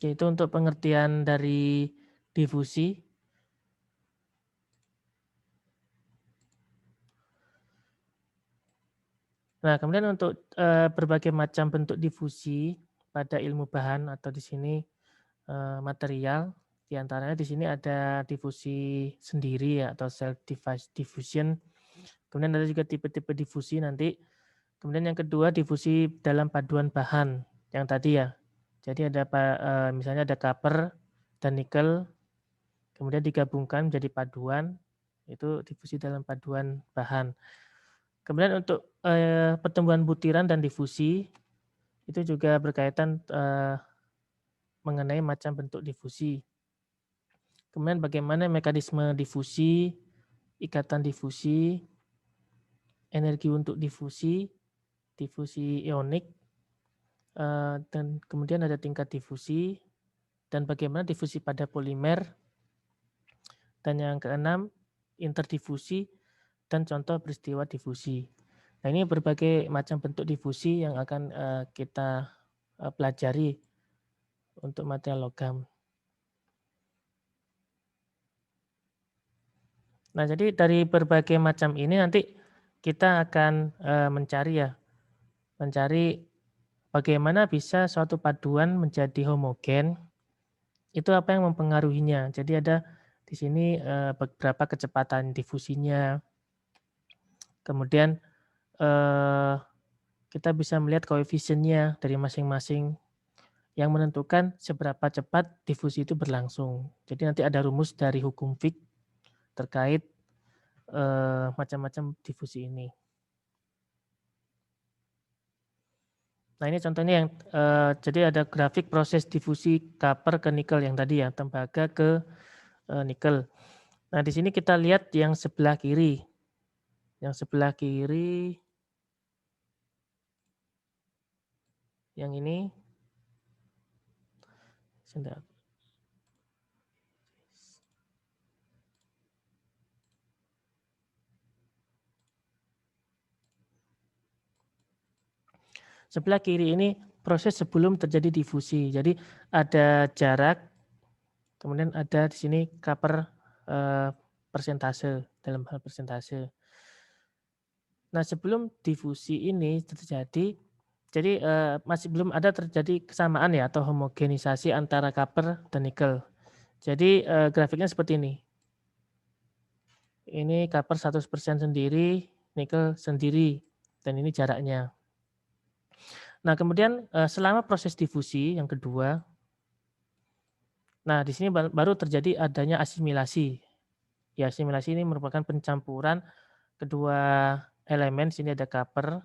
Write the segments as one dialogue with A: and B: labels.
A: Yaitu untuk pengertian dari difusi. Nah, kemudian untuk berbagai macam bentuk difusi pada ilmu bahan atau di sini material, di antaranya di sini ada difusi sendiri ya atau self diffusion. Kemudian ada juga tipe-tipe difusi nanti. Kemudian yang kedua difusi dalam paduan bahan yang tadi ya. Jadi ada misalnya ada copper dan nikel, kemudian digabungkan menjadi paduan, itu difusi dalam paduan bahan. Kemudian untuk pertumbuhan butiran dan difusi itu juga berkaitan mengenai macam bentuk difusi. Kemudian bagaimana mekanisme difusi, ikatan difusi, energi untuk difusi, difusi ionik, dan kemudian ada tingkat difusi, dan bagaimana difusi pada polimer, dan yang keenam interdifusi dan contoh peristiwa difusi. Nah, ini berbagai macam bentuk difusi yang akan kita pelajari untuk material logam. Nah, jadi dari berbagai macam ini nanti kita akan mencari bagaimana bisa suatu paduan menjadi homogen, itu apa yang mempengaruhinya. Jadi ada di sini beberapa kecepatan difusinya, kemudian kita bisa melihat koefisiennya dari masing-masing yang menentukan seberapa cepat difusi itu berlangsung. Jadi nanti ada rumus dari hukum Fick terkait macam-macam difusi ini. Nah, ini contohnya yang jadi ada grafik proses difusi copper ke nikel yang tadi ya, tembaga ke nikel. Nah, di sini kita lihat yang sebelah kiri. Yang sebelah kiri yang ini. Sebentar. Sebelah kiri ini proses sebelum terjadi difusi. Jadi ada jarak, kemudian ada di sini copper persentase, dalam hal persentase. Nah, sebelum difusi ini terjadi, jadi masih belum ada terjadi kesamaan ya atau homogenisasi antara copper dan nikel. Jadi grafiknya seperti ini. Ini copper 100% sendiri, nikel sendiri, dan ini jaraknya. Nah, kemudian selama proses difusi yang kedua, nah di sini baru terjadi adanya asimilasi. Ya, asimilasi ini merupakan pencampuran kedua elemen. Sini ada copper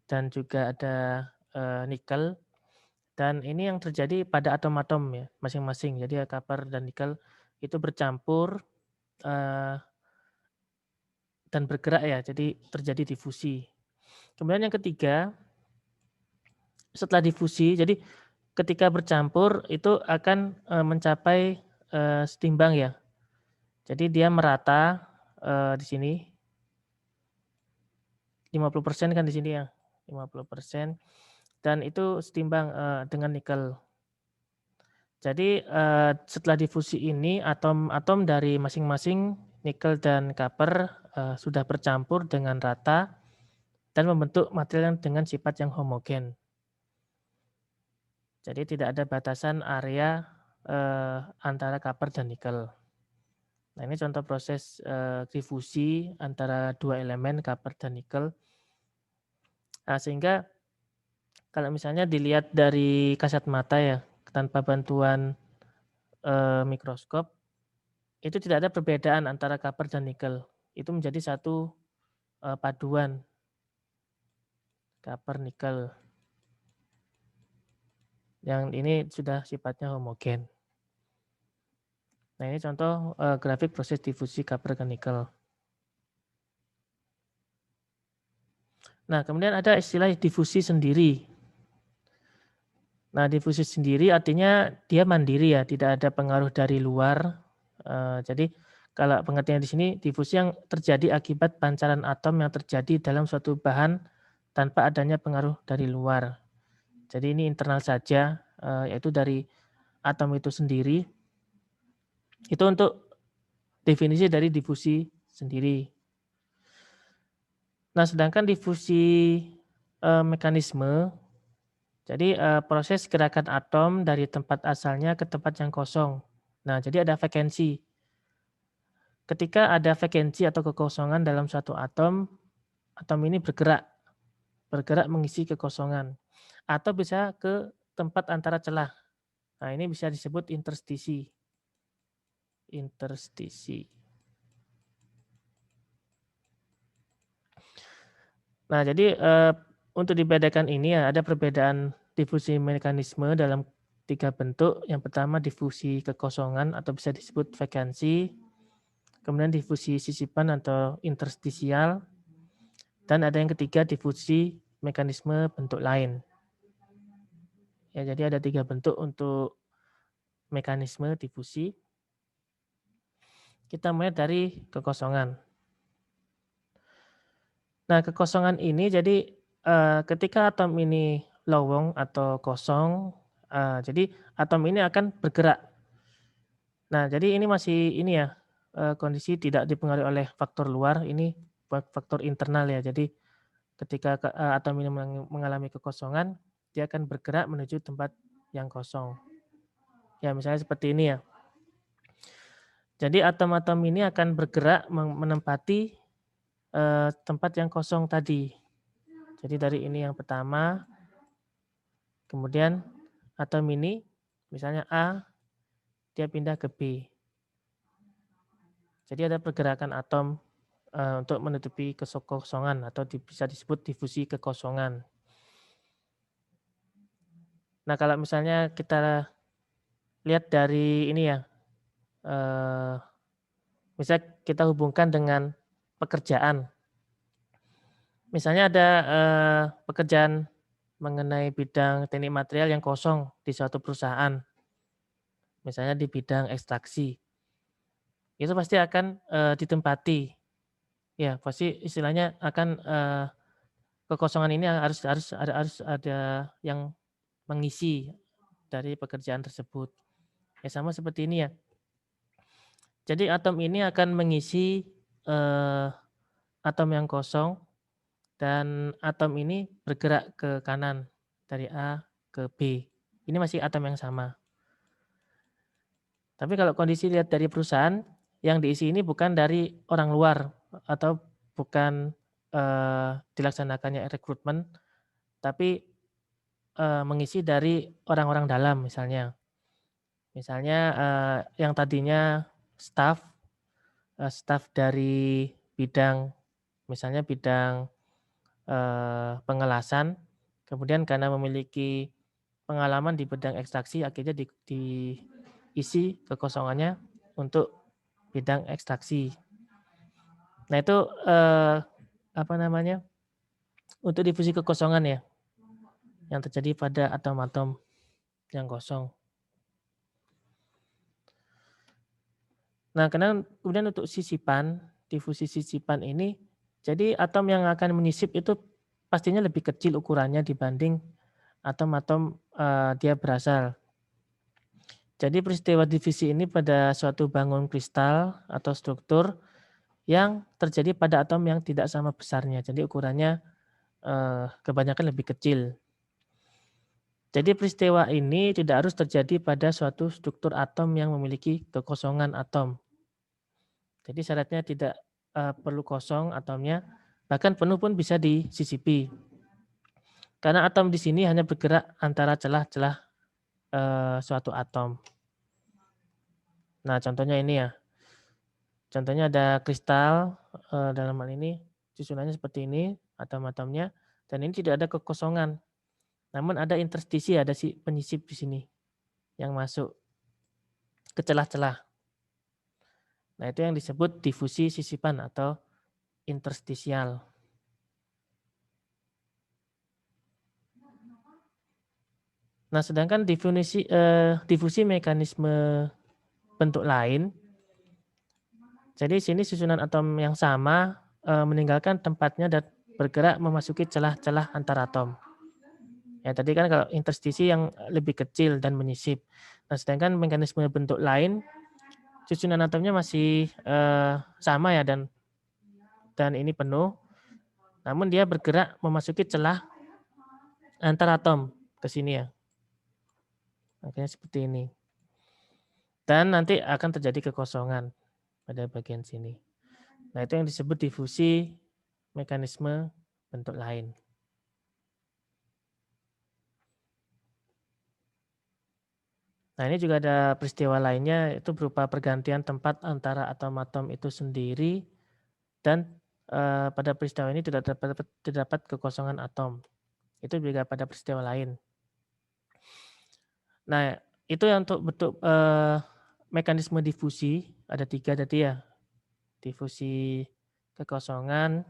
A: dan juga ada nikel. Dan ini yang terjadi pada atom-atom ya masing-masing. Jadi copper dan nikel itu bercampur dan bergerak ya. Jadi terjadi difusi. Kemudian yang ketiga, setelah difusi, jadi ketika bercampur itu akan mencapai setimbang ya. Jadi dia merata di sini 50% kan di sini ya, 50%, dan itu setimbang dengan nikel. Jadi setelah difusi ini atom-atom dari masing-masing nikel dan copper sudah bercampur dengan rata dan membentuk material dengan sifat yang homogen. Jadi tidak ada batasan area antara copper dan nikel. Nah, ini contoh proses difusi antara dua elemen copper dan nikel. Nah, sehingga kalau misalnya dilihat dari kasat mata ya, tanpa bantuan mikroskop, itu tidak ada perbedaan antara copper dan nikel. Itu menjadi satu paduan copper nikel. Yang ini sudah sifatnya homogen. Nah, ini contoh grafik proses difusi copper ke nikel. Nah, kemudian ada istilah difusi sendiri. Nah, difusi sendiri artinya dia mandiri ya, tidak ada pengaruh dari luar. Jadi kalau pengertian di sini, difusi yang terjadi akibat pancaran atom yang terjadi dalam suatu bahan tanpa adanya pengaruh dari luar. Jadi ini internal saja, yaitu dari atom itu sendiri. Itu untuk definisi dari difusi sendiri. Nah, sedangkan difusi mekanisme, jadi proses gerakan atom dari tempat asalnya ke tempat yang kosong. Nah, jadi ada vakensi. Ketika ada vakensi atau kekosongan dalam suatu atom, atom ini bergerak mengisi kekosongan. Atau bisa ke tempat antara celah. Nah, ini bisa disebut interstisi. Interstisi. Nah, jadi untuk dibedakan ini ya ada perbedaan difusi mekanisme dalam 3 bentuk. Yang pertama difusi kekosongan atau bisa disebut vakansi. Kemudian difusi sisipan atau interstisial. Dan ada yang ketiga difusi mekanisme bentuk lain. Ya, jadi ada 3 bentuk untuk mekanisme difusi. Kita mulai dari kekosongan. Nah, kekosongan ini jadi ketika atom ini lowong atau kosong, jadi atom ini akan bergerak. Nah, jadi ini masih ini ya, kondisi tidak dipengaruhi oleh faktor luar, ini faktor internal ya. Jadi ketika atom ini mengalami kekosongan, dia akan bergerak menuju tempat yang kosong. Ya, misalnya seperti ini ya. Jadi atom-atom ini akan bergerak menempati tempat yang kosong tadi. Jadi dari ini yang pertama, kemudian atom ini, misalnya A, dia pindah ke B. Jadi ada pergerakan atom untuk menutupi kekosongan atau bisa disebut difusi kekosongan. Nah, kalau misalnya kita lihat dari ini ya, misalnya kita hubungkan dengan pekerjaan. Misalnya ada pekerjaan mengenai bidang teknik material yang kosong di suatu perusahaan. Misalnya di bidang ekstraksi. Itu pasti akan ditempati. Ya, pasti istilahnya akan kekosongan ini harus ada yang mengisi dari pekerjaan tersebut. Ya sama seperti ini ya. Jadi atom ini akan mengisi atom yang kosong dan atom ini bergerak ke kanan dari A ke B. Ini masih atom yang sama. Tapi kalau kondisi lihat dari perusahaan, yang diisi ini bukan dari orang luar atau bukan dilaksanakannya rekrutmen, tapi mengisi dari orang-orang dalam misalnya. Misalnya yang tadinya staff dari bidang, misalnya bidang pengelasan, kemudian karena memiliki pengalaman di bidang ekstraksi, akhirnya diisi kekosongannya untuk bidang ekstraksi. Nah itu apa namanya, untuk difusi kekosongan ya, yang terjadi pada atom-atom yang kosong. Nah, kemudian untuk sisipan, difusi sisipan ini, jadi atom yang akan menyisip itu pastinya lebih kecil ukurannya dibanding atom-atom dia berasal. Jadi peristiwa difusi ini pada suatu bangun kristal atau struktur yang terjadi pada atom yang tidak sama besarnya. Jadi ukurannya kebanyakan lebih kecil. Jadi peristiwa ini tidak harus terjadi pada suatu struktur atom yang memiliki kekosongan atom. Jadi syaratnya tidak perlu kosong atomnya, bahkan penuh pun bisa disisipi. Karena atom di sini hanya bergerak antara celah-celah suatu atom. Nah, contohnya ini ya. Contohnya ada kristal, dalam hal ini susunannya seperti ini, atom-atomnya, dan ini tidak ada kekosongan. Namun ada interstisi, ada si penyisip di sini yang masuk ke celah-celah. Nah, itu yang disebut difusi sisipan atau interstisial. Nah, sedangkan difusi mekanisme bentuk lain, jadi sini susunan atom yang sama meninggalkan tempatnya dan bergerak memasuki celah-celah antar atom. Ya, tadi kan kalau interstisi yang lebih kecil dan menyisip. Nah, sedangkan mekanisme bentuk lain susunan atomnya masih sama ya dan ini penuh. Namun dia bergerak memasuki celah antar atom ke sini ya. Makanya seperti ini. Dan nanti akan terjadi kekosongan pada bagian sini. Nah, itu yang disebut difusi mekanisme bentuk lain. Nah, ini juga ada peristiwa lainnya, itu berupa pergantian tempat antara atom-atom itu sendiri dan pada peristiwa ini tidak terdapat kekosongan atom. Itu juga pada peristiwa lain. Nah, itu yang untuk bentuk mekanisme difusi, ada 3 tadi ya. Difusi kekosongan,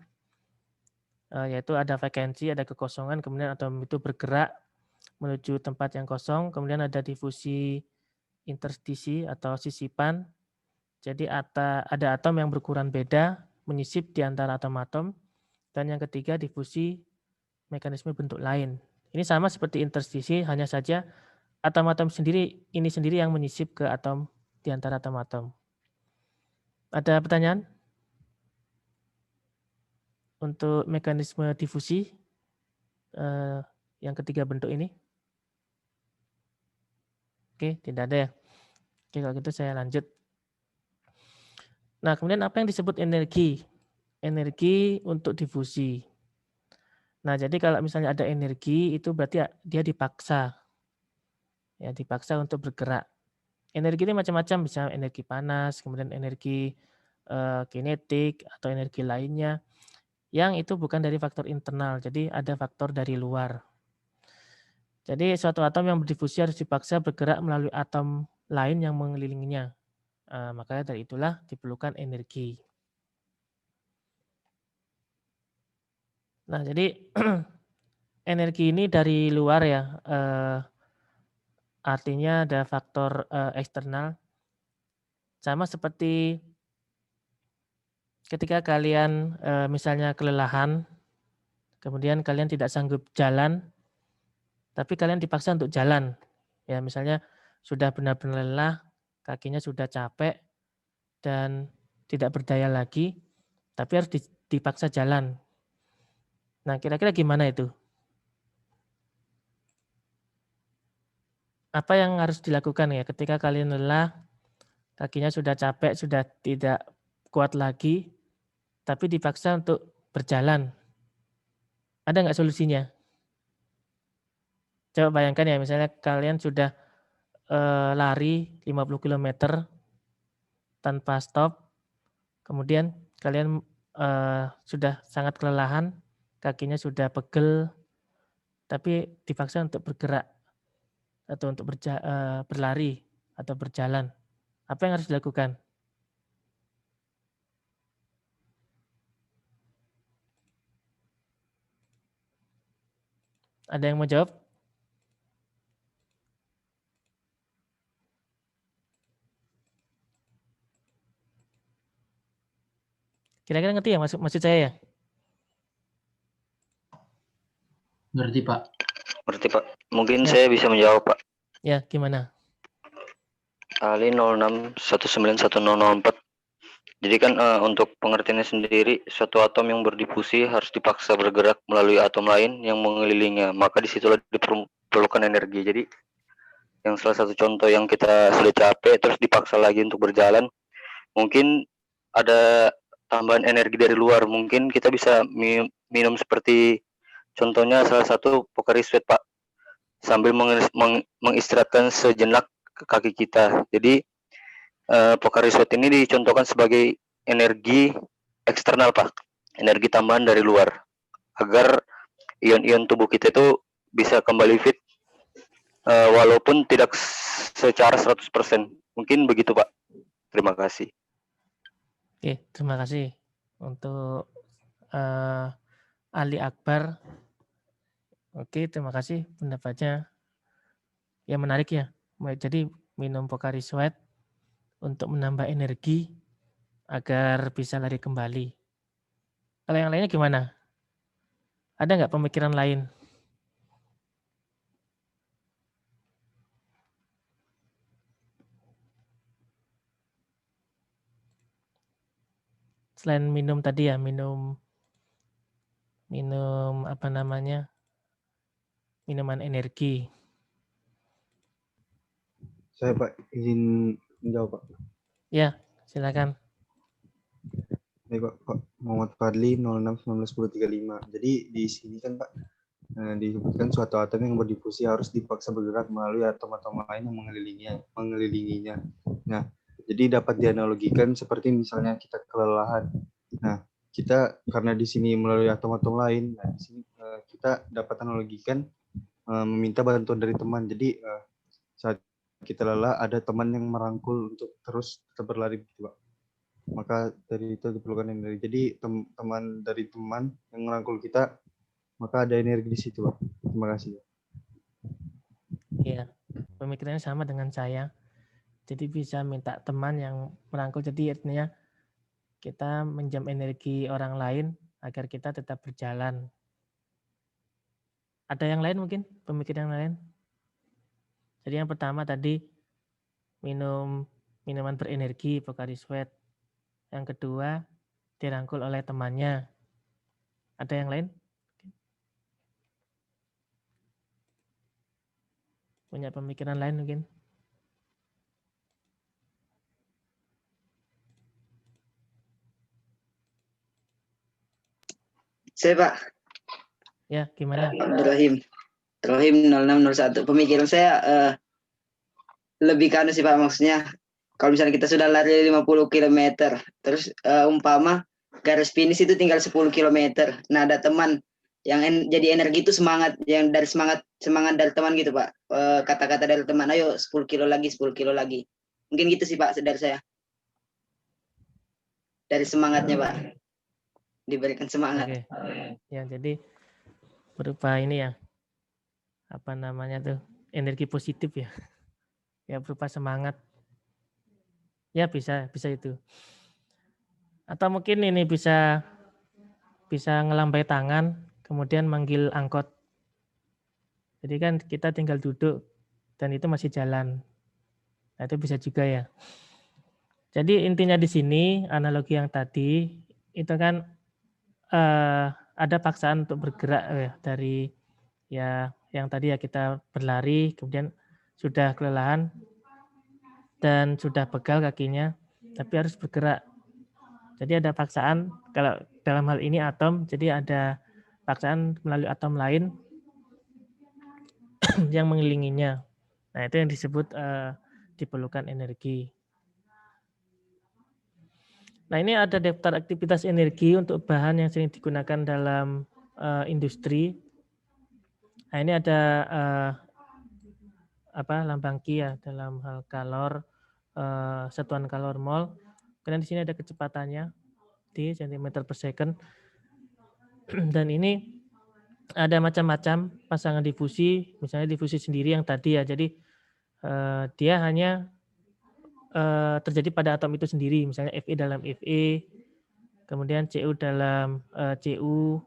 A: yaitu ada vakansi, ada kekosongan, kemudian atom itu bergerak menuju tempat yang kosong, kemudian ada difusi interstisi atau sisipan. Jadi ada atom yang berukuran beda, menyisip di antara atom-atom. Dan yang ketiga difusi mekanisme bentuk lain. Ini sama seperti interstisi, hanya saja atom-atom ini sendiri yang menyisip ke atom di antara atom-atom. Ada pertanyaan? Untuk mekanisme difusi yang ketiga bentuk ini? Oke, tidak ada ya. Oke, kalau gitu saya lanjut. Nah, kemudian apa yang disebut energi? Energi untuk difusi. Nah, jadi kalau misalnya ada energi itu berarti dia dipaksa. Ya, dipaksa untuk bergerak. Energi ini macam-macam, bisa energi panas, kemudian energi kinetik atau energi lainnya yang itu bukan dari faktor internal. Jadi ada faktor dari luar. Jadi suatu atom yang berdifusi harus dipaksa bergerak melalui atom lain yang mengelilinginya. Makanya dari itulah diperlukan energi. Nah, jadi energi ini dari luar ya, artinya ada faktor eksternal. Sama seperti ketika kalian misalnya kelelahan, kemudian kalian tidak sanggup jalan, tapi kalian dipaksa untuk jalan. Ya, misalnya sudah benar-benar lelah, kakinya sudah capek dan tidak berdaya lagi, tapi harus dipaksa jalan. Nah, kira-kira gimana itu? Apa yang harus dilakukan ya ketika kalian lelah, kakinya sudah capek, sudah tidak kuat lagi, tapi dipaksa untuk berjalan. Ada nggak solusinya? Coba bayangkan ya, misalnya kalian sudah lari 50 km tanpa stop, kemudian kalian sudah sangat kelelahan, kakinya sudah pegel, tapi dipaksa untuk bergerak atau untuk berlari atau berjalan. Apa yang harus dilakukan? Ada yang mau jawab? Kira-kira ngerti ya maksud saya ya?
B: Ngerti Pak.
C: Ngerti Pak. Mungkin
A: Ya.
C: saya bisa menjawab Pak.
A: Ya, gimana?
C: Ali 06191004. Jadi kan untuk pengertiannya sendiri, suatu atom yang berdifusi harus dipaksa bergerak melalui atom lain yang mengelilinginya. Maka disitulah diperlukan energi. Jadi yang salah satu contoh yang kita sudah capek terus dipaksa lagi untuk berjalan, mungkin ada tambahan energi dari luar. Mungkin kita bisa minum seperti contohnya salah satu Pocari Sweat Pak, sambil mengistirahatkan sejenak ke kaki kita. Jadi Pocari Sweat ini dicontohkan sebagai energi eksternal Pak, energi tambahan dari luar, agar ion-ion tubuh kita itu bisa kembali fit walaupun tidak secara 100%. Mungkin begitu Pak. Terima kasih.
A: Oke, terima kasih untuk Ali Akbar. Oke, terima kasih pendapatnya. Ya, menarik ya. Jadi minum Pocari Sweat untuk menambah energi agar bisa lari kembali. Kalau yang lainnya gimana? Ada nggak pemikiran lain? selain minum tadi ya, minum apa namanya, minuman energi.
D: Saya Pak izin menjawab Pak.
A: Ya, silakan.
D: Baik Pak Muhammad Fadli 06191035. Jadi di sini kan Pak disebutkan suatu atom yang berdifusi harus dipaksa bergerak melalui atom-atom lain yang mengelilinginya. Nah, jadi dapat dianalogikan seperti misalnya kita kelelahan. Nah, kita karena di sini melalui atom-atom lain, nah di sini kita dapat analogikan meminta bantuan dari teman. Jadi saat kita lelah ada teman yang merangkul untuk terus tetap berlari gitu, Pak. Maka dari itu diperlukan energi. Jadi teman dari teman yang merangkul kita, maka ada energi di situ, Pak. Terima kasih.
A: Iya, pemikirannya sama dengan saya. Jadi bisa minta teman yang merangkul. Jadi artinya kita minjam energi orang lain agar kita tetap berjalan. Ada yang lain mungkin? Pemikiran yang lain? Jadi yang pertama tadi minum minuman berenergi, Pocari Sweat. Yang kedua dirangkul oleh temannya. Ada yang lain? Punya pemikiran lain mungkin?
E: Saya Pak.
A: Ya, gimana?
E: Ibrahim 0601. Pemikiran saya lebih ke anu sih Pak, maksudnya kalau misalnya kita sudah lari 50 km, terus umpama garis finish itu tinggal 10 km. Nah, ada teman yang jadi energi itu semangat, yang dari semangat dari teman gitu Pak. Kata-kata dari teman, ayo 10 kilo lagi, 10 kilo lagi. Mungkin gitu sih Pak dari saya. Dari semangatnya Pak. Diberikan semangat.
A: Oke. Ya, jadi berupa ini ya. Apa namanya tuh? Energi positif ya. Ya, berupa semangat. Ya, bisa itu. Atau mungkin ini bisa ngelambai tangan, kemudian manggil angkot. Jadi kan kita tinggal duduk dan itu masih jalan. Nah, itu bisa juga ya. Jadi intinya di sini analogi yang tadi itu kan ada paksaan untuk bergerak ya, dari ya yang tadi ya kita berlari, kemudian sudah kelelahan dan sudah pegal kakinya, tapi harus bergerak. Jadi ada paksaan, kalau dalam hal ini atom, jadi ada paksaan melalui atom lain yang mengelilinginya. Nah, itu yang disebut diperlukan energi. Nah, ini ada daftar aktivitas energi untuk bahan yang sering digunakan dalam industri. Nah, ini ada lambang Q ya dalam hal kalor, satuan kalor mol. Kemudian di sini ada kecepatannya di cm per second. Dan ini ada macam-macam pasangan difusi, misalnya difusi sendiri yang tadi ya. Jadi dia hanya terjadi pada atom itu sendiri, misalnya Fe dalam Fe, kemudian Cu dalam Cu,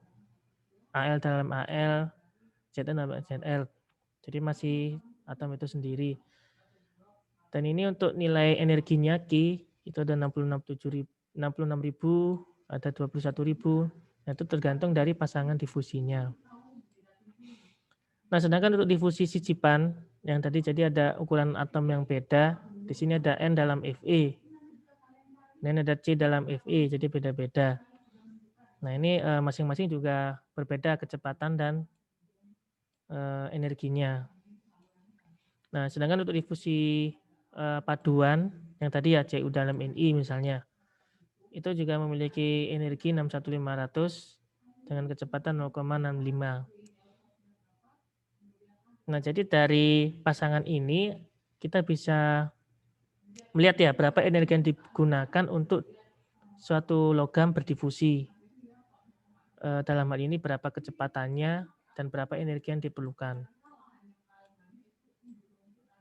A: Al dalam Al, Zn dalam Zl. Jadi masih atom itu sendiri. Dan ini untuk nilai energinya Q itu ada 66.000, ada 21.000. Nah, itu tergantung dari pasangan difusinya. Nah, sedangkan untuk difusi sicipan yang tadi jadi ada ukuran atom yang beda. Di sini ada N dalam Fe. Dan ada C dalam Fe, jadi beda-beda. Nah, ini masing-masing juga berbeda kecepatan dan energinya. Nah, sedangkan untuk difusi paduan yang tadi ya Cu dalam Ni misalnya, itu juga memiliki energi 61500 dengan kecepatan 0,65. Nah, jadi dari pasangan ini kita bisa melihat ya berapa energi yang digunakan untuk suatu logam berdifusi. Dalam hal ini berapa kecepatannya dan berapa energi yang diperlukan.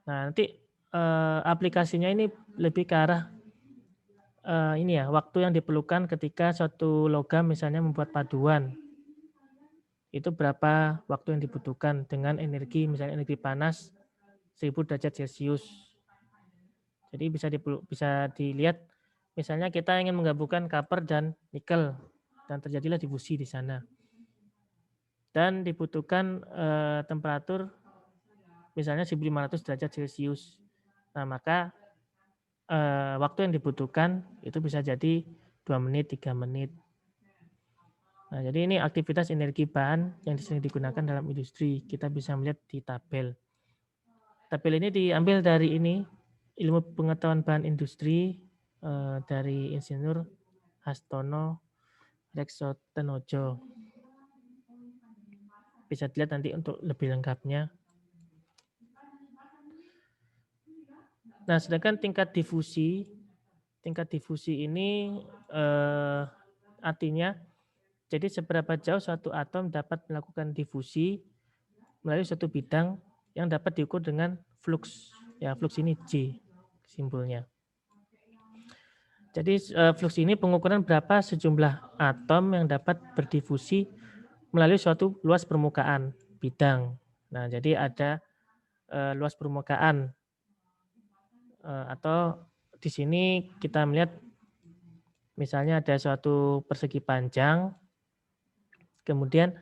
A: Nah, nanti aplikasinya ini lebih ke arah ini ya, waktu yang diperlukan ketika suatu logam misalnya membuat paduan. Itu berapa waktu yang dibutuhkan dengan energi, misalnya energi panas 1000 derajat Celcius. Jadi bisa dilihat Misalnya kita ingin menggabungkan copper dan nikel dan terjadilah difusi di sana. Dan dibutuhkan temperatur misalnya 1500 derajat Celcius. Nah, maka waktu yang dibutuhkan itu bisa jadi 2 menit, 3 menit. Nah, jadi ini aktivitas energi bahan yang sering digunakan dalam industri. Kita bisa melihat di tabel. Tabel ini diambil dari ini, ilmu pengetahuan bahan industri dari Insinyur Hastono Reksotenojo. Bisa dilihat nanti untuk lebih lengkapnya. Nah, sedangkan tingkat difusi ini artinya jadi seberapa jauh suatu atom dapat melakukan difusi melalui suatu bidang yang dapat diukur dengan flux. Ya, flux ini J simbolnya. Jadi flux ini pengukuran berapa sejumlah atom yang dapat berdifusi melalui suatu luas permukaan bidang. Nah, jadi ada luas permukaan atau di sini kita melihat misalnya ada suatu persegi panjang, kemudian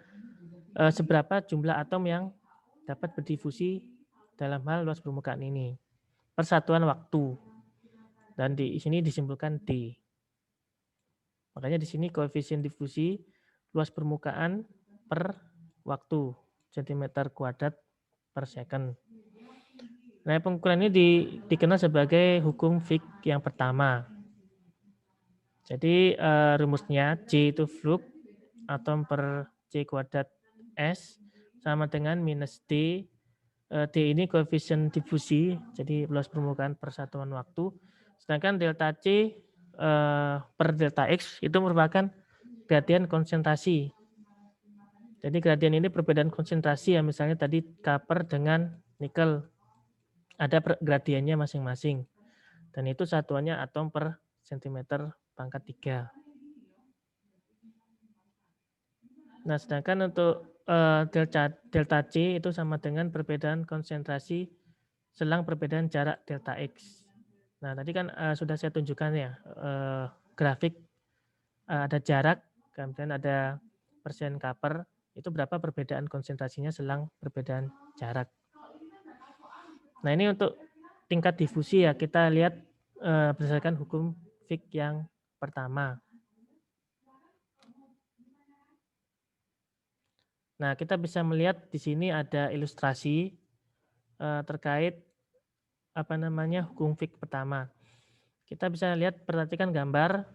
A: seberapa jumlah atom yang dapat berdifusi dalam hal luas permukaan ini. Persatuan waktu. Dan di sini disimpulkan D. Makanya di sini koefisien difusi luas permukaan per waktu, cm kuadrat per second. Nah, pengukuran ini dikenal sebagai hukum Fick yang pertama. Jadi rumusnya J itu flux, atom per C kuadrat S sama dengan minus D. D ini koefisien difusi, jadi luas permukaan per satuan waktu. Sedangkan delta C per delta X itu merupakan gradien konsentrasi. Jadi gradien ini perbedaan konsentrasi ya, misalnya tadi copper dengan nikel. Ada gradiennya masing-masing. Dan itu satuannya atom per cm pangkat 3. Nah, sedangkan untuk delta C itu sama dengan perbedaan konsentrasi selang perbedaan jarak delta X. Nah, tadi kan sudah saya tunjukkan ya grafik ada jarak, kemudian ada persen copper, itu berapa perbedaan konsentrasinya selang perbedaan jarak. Nah, ini untuk tingkat difusi ya, kita lihat berdasarkan hukum Fick yang pertama. Nah, kita bisa melihat di sini ada ilustrasi terkait hukum Fick pertama. Kita bisa lihat, perhatikan gambar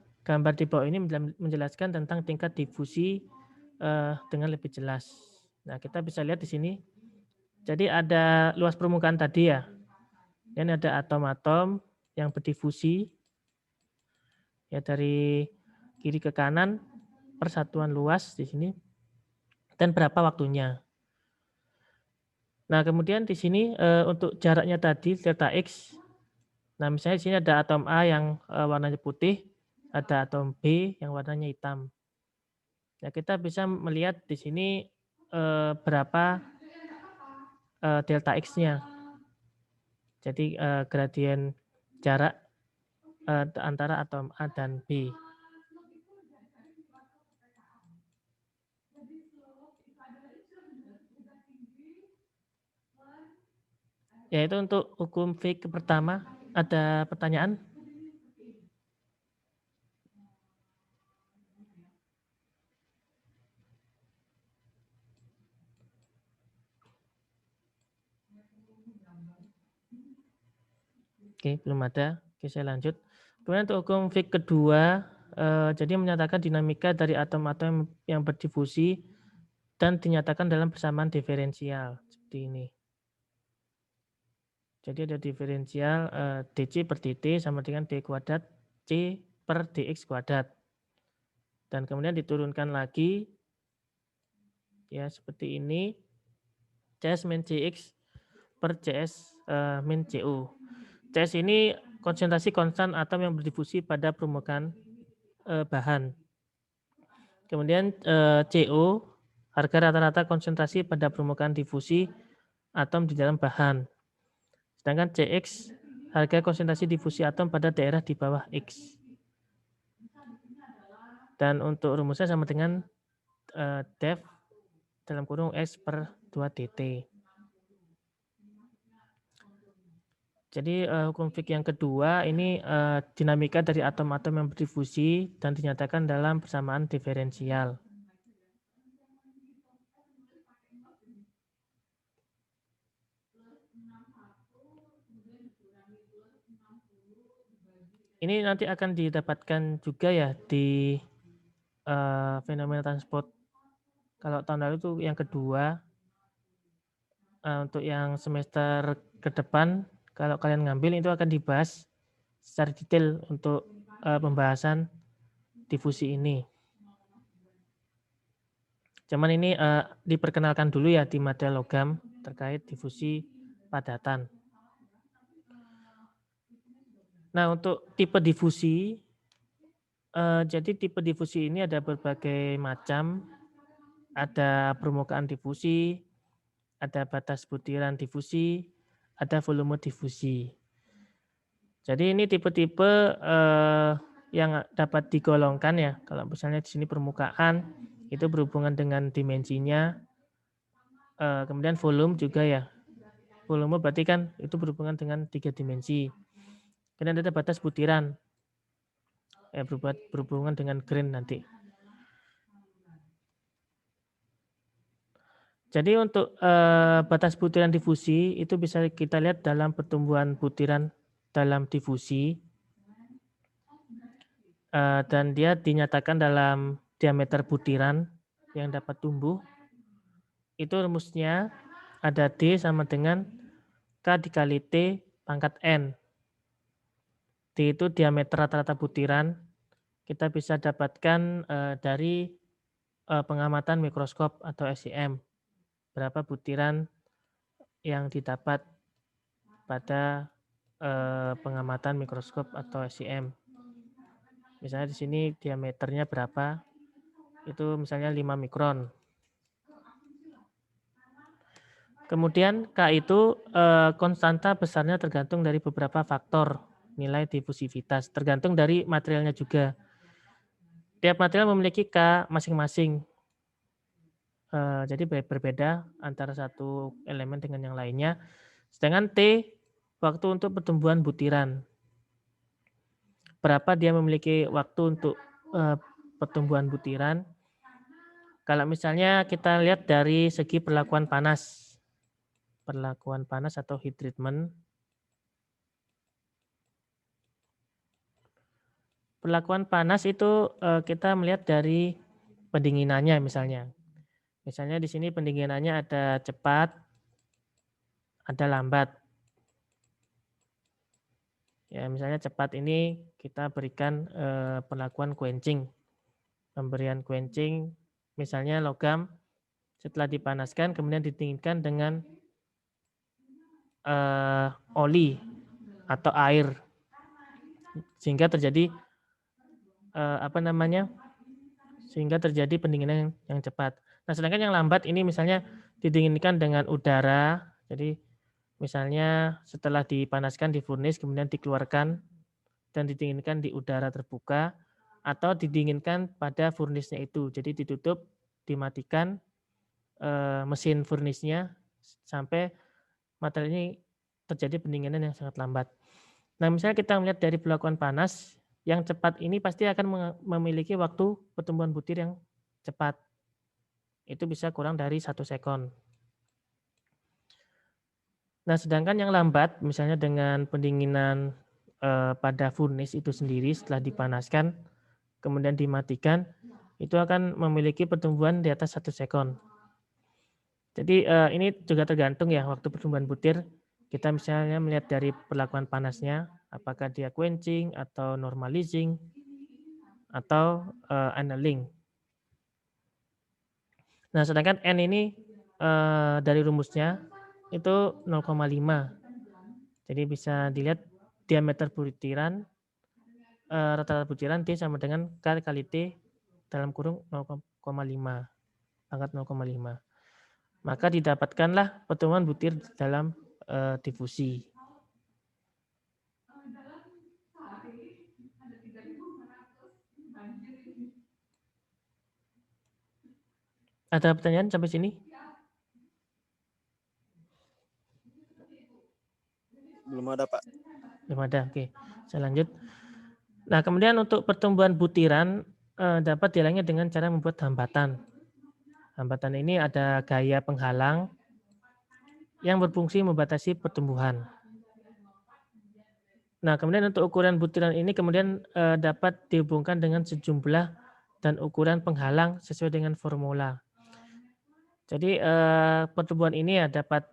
A: di bawah ini menjelaskan tentang tingkat difusi dengan lebih jelas. Nah, kita bisa lihat di sini. Jadi ada luas permukaan tadi ya. Ini ada atom-atom yang berdifusi ya dari kiri ke kanan, persatuan luas di sini. Dan berapa waktunya. Nah, kemudian di sini untuk jaraknya tadi delta X. Nah, misalnya di sini ada atom A yang warnanya putih, ada atom B yang warnanya hitam. Ya, kita bisa melihat di sini berapa delta X-nya. Jadi gradien jarak antara atom A dan B. Yaitu untuk hukum Fick pertama. Ada pertanyaan? Oke, belum ada. Oke, saya lanjut. Kemudian untuk hukum Fick kedua, jadi menyatakan dinamika dari atom-atom yang berdifusi dan dinyatakan dalam persamaan diferensial seperti ini. Jadi ada diferensial dc per dt sama dengan d kuadrat c per dx kuadrat. Dan kemudian diturunkan lagi ya seperti ini. Cs min cx per cs min cu. Cs ini konsentrasi konstan atom yang berdifusi pada permukaan bahan. Kemudian CO, harga rata-rata konsentrasi pada permukaan difusi atom di dalam bahan. Sedangkan CX, harga konsentrasi difusi atom pada daerah di bawah X. Dan untuk rumusnya sama dengan def dalam kurung S per 2 dt. Jadi hukum Fick yang kedua ini dinamika dari atom-atom yang berdifusi dan dinyatakan dalam persamaan diferensial. Ini nanti akan didapatkan juga ya di fenomena transport. Kalau tahun lalu itu yang kedua. Untuk yang semester ke depan, kalau kalian ngambil itu akan dibahas secara detail untuk pembahasan difusi ini. Cuman ini diperkenalkan dulu ya di materi logam terkait difusi padatan. Nah, untuk tipe difusi, jadi tipe difusi ini ada berbagai macam. Ada permukaan difusi, ada batas butiran difusi, ada volume difusi. Jadi ini tipe-tipe yang dapat digolongkan ya. Kalau misalnya di sini permukaan itu berhubungan dengan dimensinya. Kemudian volume juga ya. Volume berarti kan itu berhubungan dengan 3 dimensi. Kemudian ada batas butiran. Berhubungan dengan grain nanti. Jadi untuk batas butiran difusi itu bisa kita lihat dalam pertumbuhan butiran dalam difusi. Dan dia dinyatakan dalam diameter butiran yang dapat tumbuh. Itu rumusnya ada D sama dengan K dikali T pangkat N. D itu diameter rata-rata butiran. Kita bisa dapatkan dari pengamatan mikroskop atau SEM. Berapa butiran yang didapat pada pengamatan mikroskop atau SEM. Misalnya di sini diameternya berapa? Itu misalnya 5 mikron. Kemudian K itu konstanta besarnya tergantung dari beberapa faktor nilai difusivitas, tergantung dari materialnya juga. Tiap material memiliki K masing-masing. Jadi berbeda antara satu elemen dengan yang lainnya. Sedangkan T waktu untuk pertumbuhan butiran. Berapa dia memiliki waktu untuk pertumbuhan butiran? Kalau misalnya kita lihat dari segi perlakuan panas atau heat treatment. Perlakuan panas itu kita melihat dari pendinginannya misalnya. Misalnya di sini pendinginannya ada cepat, ada lambat. Ya, misalnya cepat ini kita berikan perlakuan quenching. Pemberian quenching misalnya logam setelah dipanaskan kemudian didinginkan dengan oli atau air sehingga terjadi sehingga terjadi pendinginan yang cepat. Nah, sedangkan yang lambat ini misalnya didinginkan dengan udara. Jadi misalnya setelah dipanaskan di furnace kemudian dikeluarkan dan didinginkan di udara terbuka atau didinginkan pada furnace-nya itu. Jadi ditutup, dimatikan mesin furnace-nya sampai material ini terjadi pendinginan yang sangat lambat. Nah, misalnya kita melihat dari perlakuan panas, yang cepat ini pasti akan memiliki waktu pertumbuhan butir yang cepat. Itu bisa kurang dari 1 sekon. Nah, sedangkan yang lambat, misalnya dengan pendinginan pada furnace itu sendiri setelah dipanaskan, kemudian dimatikan, itu akan memiliki pertumbuhan di atas 1 sekon. Jadi ini juga tergantung ya waktu pertumbuhan butir. Kita misalnya melihat dari perlakuan panasnya, apakah dia quenching atau normalizing atau annealing. Nah, sedangkan N ini dari rumusnya itu 0,5. Jadi bisa dilihat diameter butiran, rata-rata butiran T sama dengan K kali T dalam kurung 0,5, pangkat 0,5. Maka didapatkanlah pertumbuhan butir dalam difusi. Ada pertanyaan sampai sini?
F: Belum ada, Pak.
A: Belum ada. Oke, saya lanjut. Nah, kemudian untuk pertumbuhan butiran dapat dihalangi dengan cara membuat hambatan. Hambatan ini ada gaya penghalang yang berfungsi membatasi pertumbuhan. Nah, kemudian untuk ukuran butiran ini kemudian dapat dihubungkan dengan sejumlah dan ukuran penghalang sesuai dengan formula. Jadi pertumbuhan ini ya dapat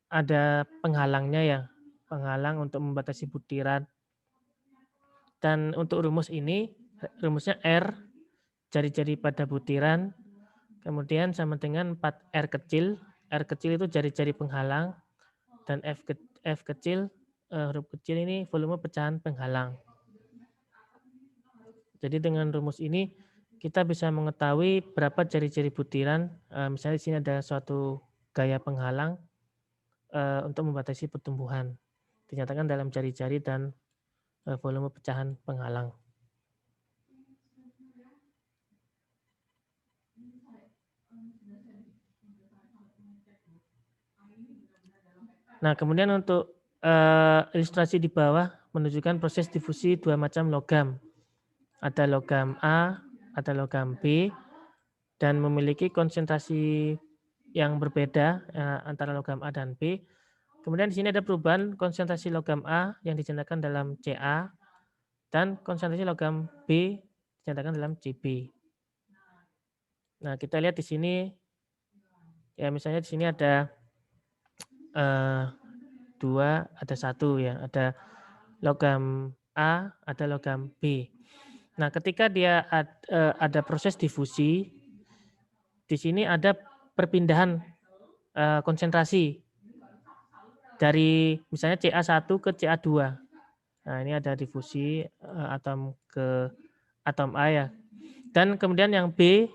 A: ada penghalangnya ya, penghalang untuk membatasi butiran. Dan untuk rumus ini, rumusnya R, jari-jari pada butiran, kemudian sama dengan 4R kecil. R kecil itu jari-jari penghalang, dan F kecil, huruf kecil ini volume pecahan penghalang. Jadi dengan rumus ini kita bisa mengetahui berapa jari-jari butiran. Misalnya di sini ada suatu gaya penghalang untuk membatasi pertumbuhan. Dinyatakan dalam jari-jari dan volume pecahan penghalang. Nah, kemudian untuk ilustrasi di bawah menunjukkan proses difusi dua macam logam. Ada logam A, ada logam B, dan memiliki konsentrasi yang berbeda antara logam A dan B. Kemudian di sini ada perubahan konsentrasi logam A yang dinyatakan dalam Ca dan konsentrasi logam B dinyatakan dalam Cb. Nah, kita lihat di sini ya, misalnya di sini ada 2, ada 1 ya, ada logam A, ada logam B. Nah, ketika dia ada proses difusi, di sini ada perpindahan konsentrasi dari misalnya Ca1 ke Ca2. Nah, ini ada difusi atom ke atom A ya. Dan kemudian yang B,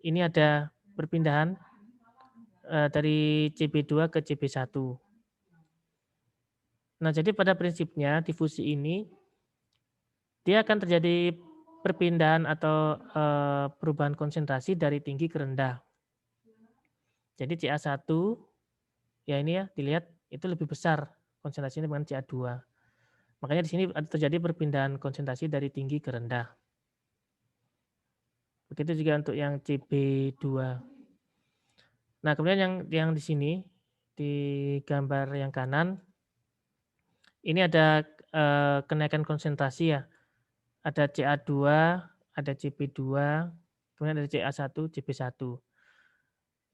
A: ini ada perpindahan dari Cb2 ke Cb1. Nah, jadi pada prinsipnya difusi ini dia akan terjadi perpindahan atau perubahan konsentrasi dari tinggi ke rendah. Jadi Ca1 ya ini ya dilihat itu lebih besar konsentrasinya dengan Ca2. Makanya di sini terjadi perpindahan konsentrasi dari tinggi ke rendah. Begitu juga untuk yang Cb2. Nah, kemudian yang di sini di gambar yang kanan ini ada kenaikan konsentrasi ya. Ada Ca2, ada Cb2, kemudian ada Ca1, Cb1.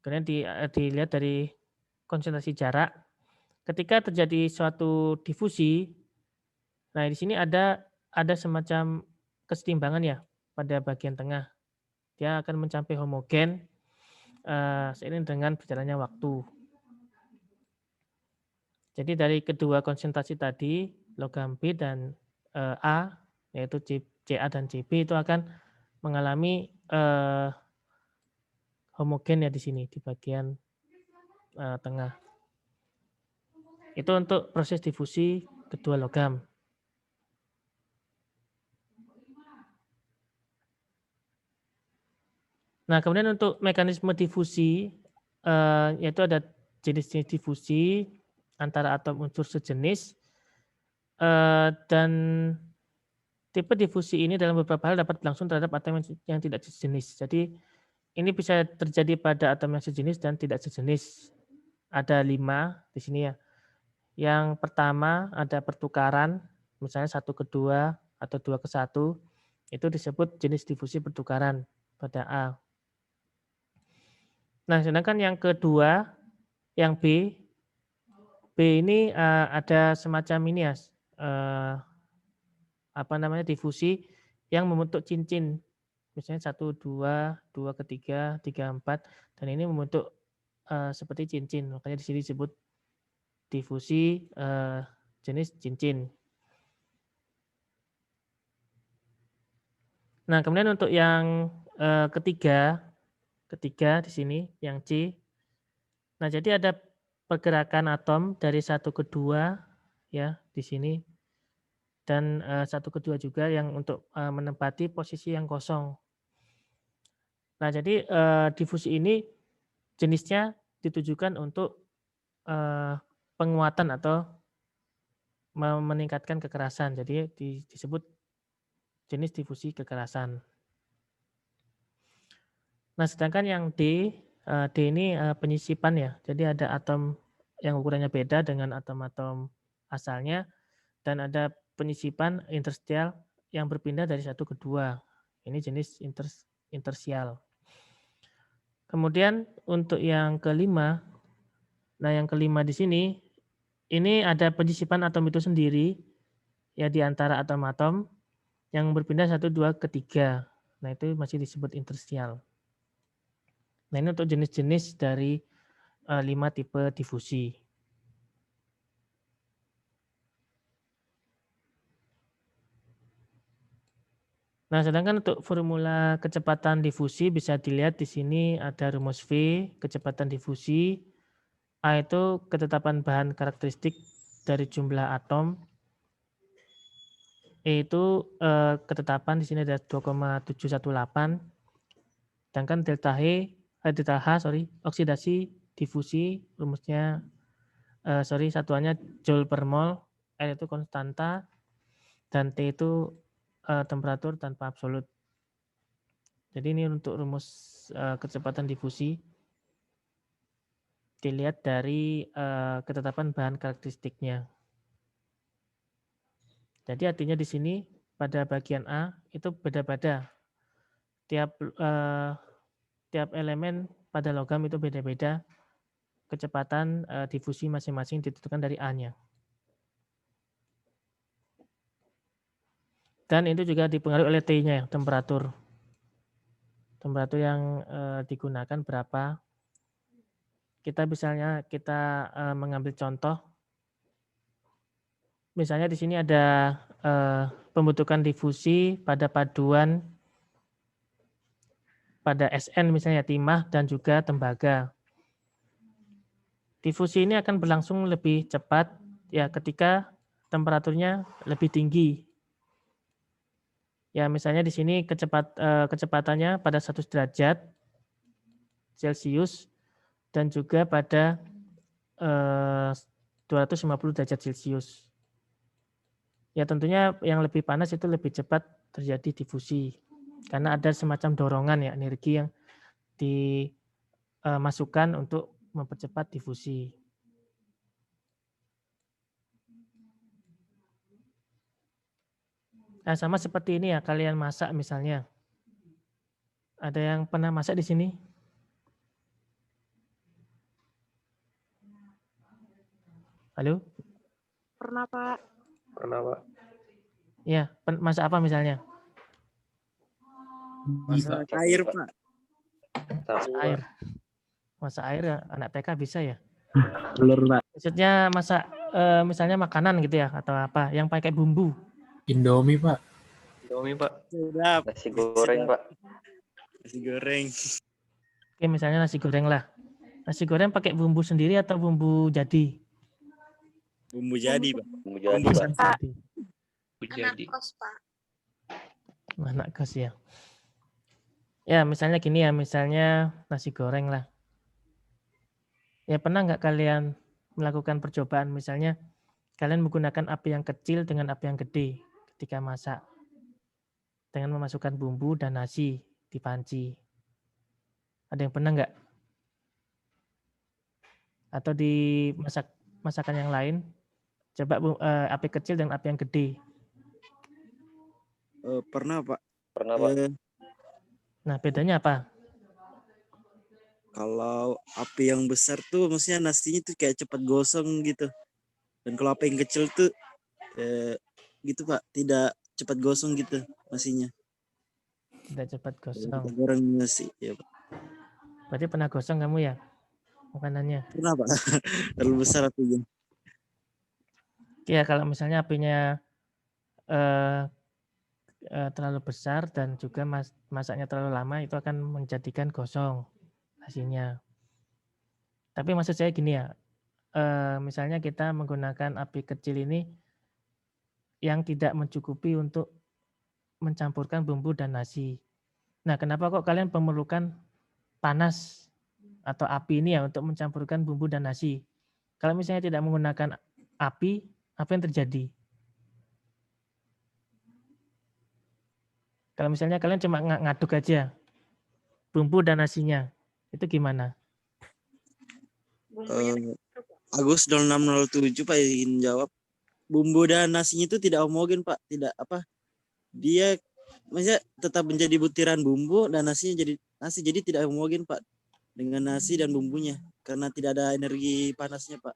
A: Kemudian dilihat dari konsentrasi jarak. Ketika terjadi suatu difusi, nah di sini ada semacam kesetimbangan ya pada bagian tengah. Dia akan mencapai homogen seiring dengan berjalannya waktu. Jadi dari kedua konsentrasi tadi, logam B dan A, yaitu Ca dan Cb itu akan mengalami homogen ya di sini di bagian tengah. Itu untuk proses difusi kedua logam. Nah, kemudian untuk mekanisme difusi, yaitu ada jenis-jenis difusi antara atom unsur sejenis, dan tipe difusi ini dalam beberapa hal dapat berlangsung terhadap atom yang tidak sejenis. Jadi ini bisa terjadi pada atom yang sejenis dan tidak sejenis. Ada 5 di sini ya. Yang pertama ada pertukaran, misalnya 1 ke 2 atau 2 ke 1, itu disebut jenis difusi pertukaran pada A. Nah, sedangkan yang kedua, yang B ini ada semacam ini ya, difusi yang membentuk cincin. Misalnya 1, 2, 2 ke 3, 3, 4, dan ini membentuk seperti cincin. Makanya di sini disebut difusi jenis cincin. Nah, kemudian untuk yang ketiga di sini, yang C. Nah, jadi ada pergerakan atom dari 1 ke 2 ya di sini, dan 1 ke 2 juga yang untuk menempati posisi yang kosong. Nah, jadi difusi ini jenisnya ditujukan untuk penguatan atau meningkatkan kekerasan. Jadi disebut jenis difusi kekerasan. Nah, sedangkan yang D ini penyisipan ya. Jadi ada atom yang ukurannya beda dengan atom-atom asalnya dan ada penyisipan interstial yang berpindah dari satu ke dua. Ini jenis intersial. Kemudian untuk yang kelima, nah yang kelima di sini, ini ada penyisipan atom itu sendiri ya di antara atom-atom yang berpindah 1, 2 ke 3. Nah itu masih disebut interstial. Nah ini untuk jenis-jenis dari 5 tipe difusi. Nah, sedangkan untuk formula kecepatan difusi bisa dilihat di sini ada rumus V, kecepatan difusi. A itu ketetapan bahan karakteristik dari jumlah atom. E itu ketetapan di sini ada 2,718. Sedangkan delta H, oksidasi difusi rumusnya satuannya joule per mol, R itu konstanta, dan T itu temperatur tanpa absolut. Jadi ini untuk rumus kecepatan difusi dilihat dari ketetapan bahan karakteristiknya. Jadi artinya di sini pada bagian A itu beda-beda. Tiap elemen pada logam itu beda-beda kecepatan difusi masing-masing ditentukan dari A-nya. Dan itu juga dipengaruhi oleh T-nya, temperatur. Temperatur yang digunakan berapa. Kita mengambil contoh. Misalnya di sini ada pembentukan difusi pada paduan pada SN misalnya timah dan juga tembaga. Difusi ini akan berlangsung lebih cepat ya ketika temperaturnya lebih tinggi. Ya misalnya di sini kecepatannya pada 100 derajat Celcius dan juga pada 250 derajat Celcius. Ya tentunya yang lebih panas itu lebih cepat terjadi difusi. Karena ada semacam dorongan ya energi yang dimasukkan untuk mempercepat difusi. Nah, sama seperti ini ya, kalian masak misalnya. Ada yang pernah masak di sini? Halo?
G: Pernah, Pak.
F: Pernah, Pak.
A: Ya, masak apa misalnya?
F: Masak air, Pak.
A: Masak air. Masak air ya, anak TK bisa ya?
F: Telur, Pak.
A: Maksudnya masak misalnya makanan gitu ya atau apa yang pakai bumbu?
F: Indomie, Pak.
C: Indomie, Pak.
F: Sedap.
C: Nasi goreng, Pak.
F: Nasi goreng.
A: Oke, misalnya nasi goreng lah. Nasi goreng pakai bumbu sendiri atau bumbu jadi?
F: Bumbu jadi, Pak.
C: Bumbu jadi,
A: Bumbu
C: Pak.
A: jadi.
C: Bumbu jadi.
G: Anak kos, Pak.
A: Anak kos ya. Ya, misalnya gini ya, misalnya nasi goreng lah. Ya, pernah nggak kalian melakukan percobaan misalnya kalian menggunakan api yang kecil dengan api yang gede ketika masak dengan memasukkan bumbu dan nasi di panci. Ada yang pernah nggak? Atau di masakan yang lain coba api kecil dengan api yang gede.
F: Pernah, Pak.
C: Pernah, Pak.
A: Nah, bedanya apa?
F: Kalau api yang besar tuh maksudnya nasinya tuh kayak cepat gosong gitu. Dan kalau api yang kecil tuh gitu, Pak, tidak cepat gosong gitu nasinya.
A: Tidak cepat gosong.
F: Kita goreng nasi, ya, Pak.
A: Berarti pernah gosong kamu ya makanannya?
F: Pernah, Pak. Terlalu besar apinya.
A: Ya, kalau misalnya apinya terlalu besar dan juga masaknya terlalu lama itu akan menjadikan gosong hasilnya. Tapi maksud saya gini ya, misalnya kita menggunakan api kecil ini yang tidak mencukupi untuk mencampurkan bumbu dan nasi. Nah, kenapa kok kalian memerlukan panas atau api ini ya untuk mencampurkan bumbu dan nasi. Kalau misalnya tidak menggunakan api, apa yang terjadi? Kalau misalnya kalian cuma ngaduk aja bumbu dan nasinya, itu gimana?
G: Bumbunya
F: Agus 0607 Pak ingin jawab. Bumbu dan nasinya itu tidak homogen Pak, tidak apa? Dia maksudnya tetap menjadi butiran bumbu dan nasinya jadi nasi, jadi tidak homogen Pak dengan nasi dan bumbunya karena tidak ada energi panasnya Pak.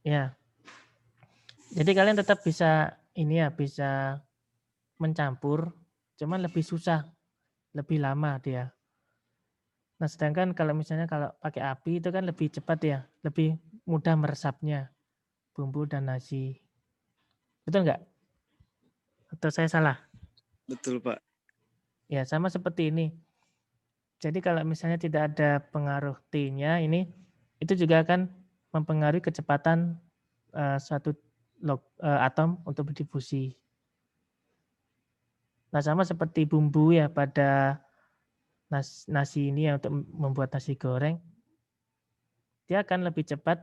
A: Ya. Jadi kalian tetap bisa ini ya, bisa mencampur, cuman lebih susah, lebih lama dia. Nah, sedangkan kalau misalnya kalau pakai api itu kan lebih cepat ya, lebih mudah meresapnya bumbu dan nasi. Betul nggak? Atau saya salah?
F: Betul Pak.
A: Ya, sama seperti ini. Jadi kalau misalnya tidak ada pengaruh T-nya ini, itu juga akan mempengaruhi kecepatan suatu atom untuk berdifusi. Nah, sama seperti bumbu ya pada nasi ini ya untuk membuat nasi goreng, dia akan lebih cepat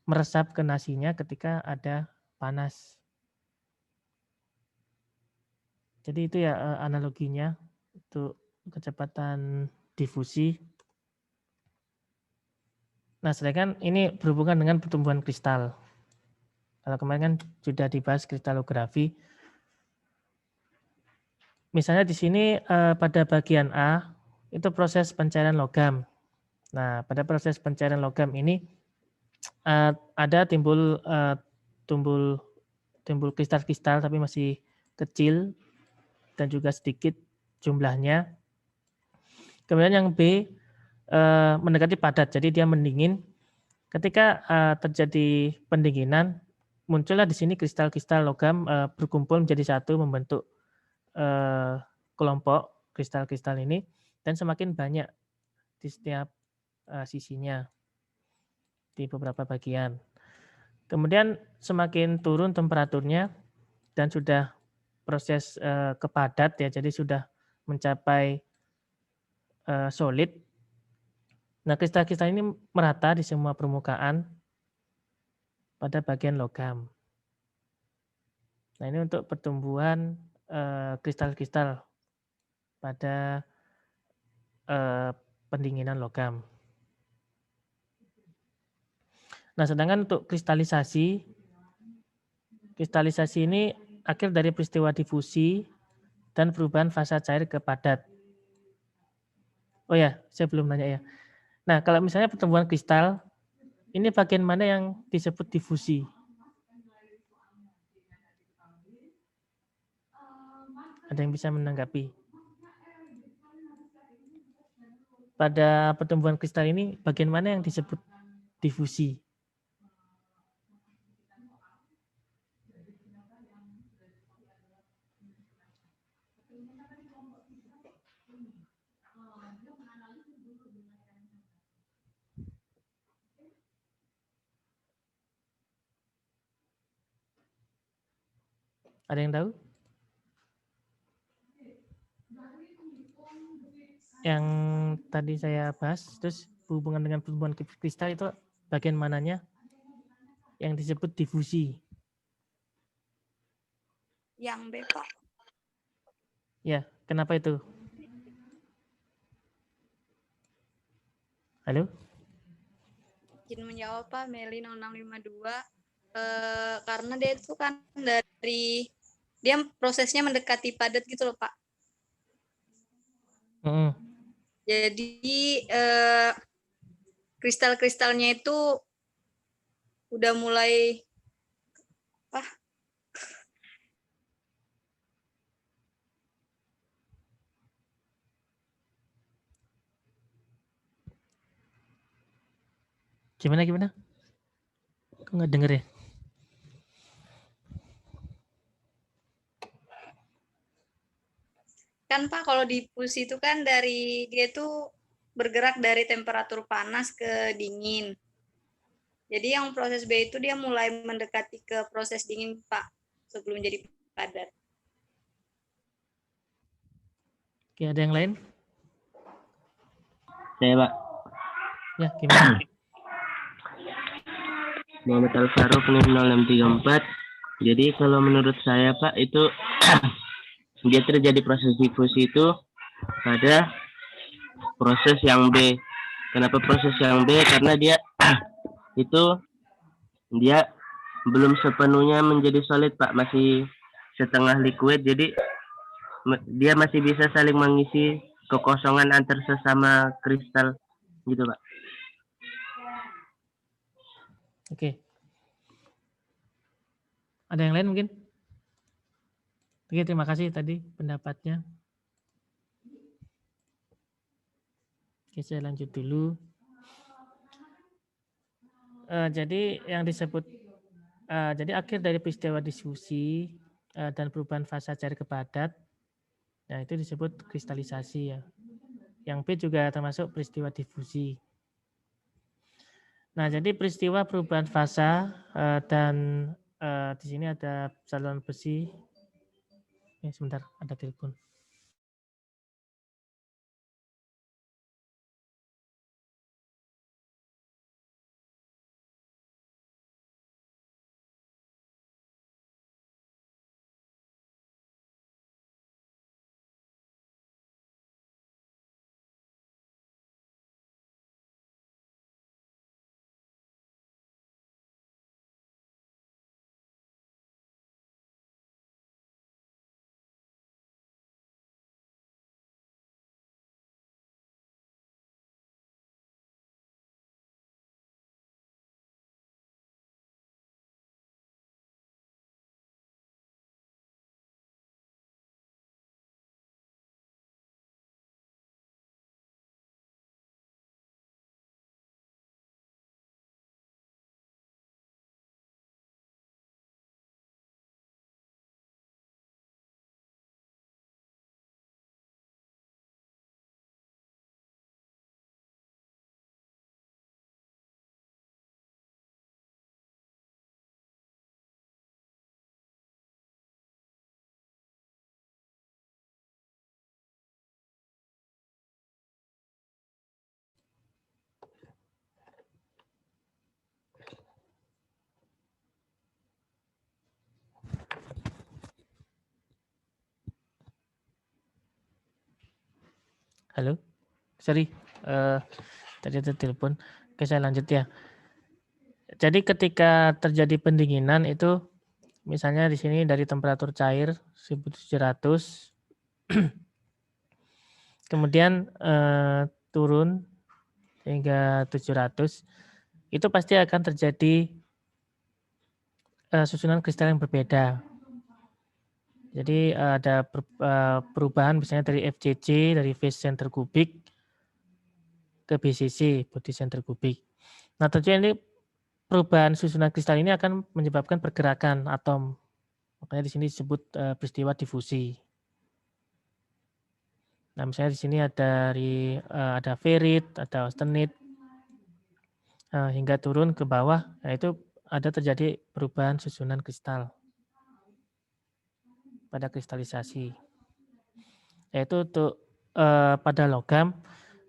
A: meresap ke nasinya ketika ada panas. Jadi itu ya analoginya untuk kecepatan difusi. Nah, sedangkan ini berhubungan dengan pertumbuhan kristal. Kalau kemarin kan sudah dibahas kristalografi. Misalnya di sini pada bagian A itu proses pencairan logam. Nah, pada proses pencairan logam ini ada timbul kristal-kristal tapi masih kecil dan juga sedikit jumlahnya. Kemudian yang B mendekati padat, jadi dia mendingin. Ketika terjadi pendinginan, muncullah di sini kristal-kristal logam berkumpul menjadi satu membentuk kelompok kristal-kristal ini dan semakin banyak di setiap sisinya di beberapa bagian. Kemudian semakin turun temperaturnya dan sudah proses kepadat ya, jadi sudah mencapai solid. Nah, kristal-kristal ini merata di semua permukaan pada bagian logam. Nah, ini untuk pertumbuhan kristal-kristal pada pendinginan logam. Nah, sedangkan untuk kristalisasi ini akhir dari peristiwa difusi dan perubahan fasa cair ke padat. Oh ya, saya belum nanya ya. Nah, kalau misalnya pertumbuhan kristal, ini bagian mana yang disebut difusi? Ada yang bisa menanggapi? Pada pertumbuhan kristal ini, bagian mana yang disebut difusi? Ada yang tahu? Yang tadi saya bahas, terus berhubungan dengan pertumbuhan kristal itu bagian mananya yang disebut difusi?
G: yang B, Pak.
A: Ya, kenapa itu? Halo?
G: Izin menjawab, Pak. Meli 0652. Karena dia itu kan dia prosesnya mendekati padat gitu loh, Pak. Jadi kristal-kristalnya itu udah mulai
A: Gimana? Kok nggak denger ya?
G: kan Pak, kalau difusi itu kan dia tuh bergerak dari temperatur panas ke dingin. Jadi yang proses B itu dia mulai mendekati ke proses dingin, Pak, sebelum jadi padat.
A: Oke, ada yang lain?
H: Saya Pak.
A: Ya, gimana?
H: Muhammad Al-Faruq NIM 0634. Jadi kalau menurut saya Pak itu dia terjadi proses difusi itu pada proses yang B. Kenapa proses yang B? Karena dia dia belum sepenuhnya menjadi solid Pak, masih setengah liquid, jadi dia masih bisa saling mengisi kekosongan antar sesama kristal gitu Pak.
A: Oke. Ada yang lain mungkin? Oke, terima kasih tadi pendapatnya. Oke, saya lanjut dulu. Jadi yang disebut, jadi akhir dari peristiwa difusi dan perubahan fasa cair ke padat, nah itu disebut kristalisasi ya. Yang P juga termasuk peristiwa difusi. Nah, jadi peristiwa perubahan fasa dan di sini ada saluran besi. Sebentar, ada telepon. Halo, sorry, tadi ada telepon. Oke, saya lanjut ya. Jadi ketika terjadi pendinginan itu, misalnya di sini dari temperatur cair 1700, kemudian turun hingga 700, itu pasti akan terjadi susunan kristal yang berbeda. Jadi ada perubahan misalnya dari FCC, dari phase center kubik ke BCC, body center kubik. Nah, tentunya ini perubahan susunan kristal ini akan menyebabkan pergerakan atom. Makanya di sini disebut peristiwa difusi. Nah, misalnya di sini ada ferrit, ada austenit, hingga turun ke bawah, nah itu ada terjadi perubahan susunan kristal pada kristalisasi. Yaitu untuk pada logam.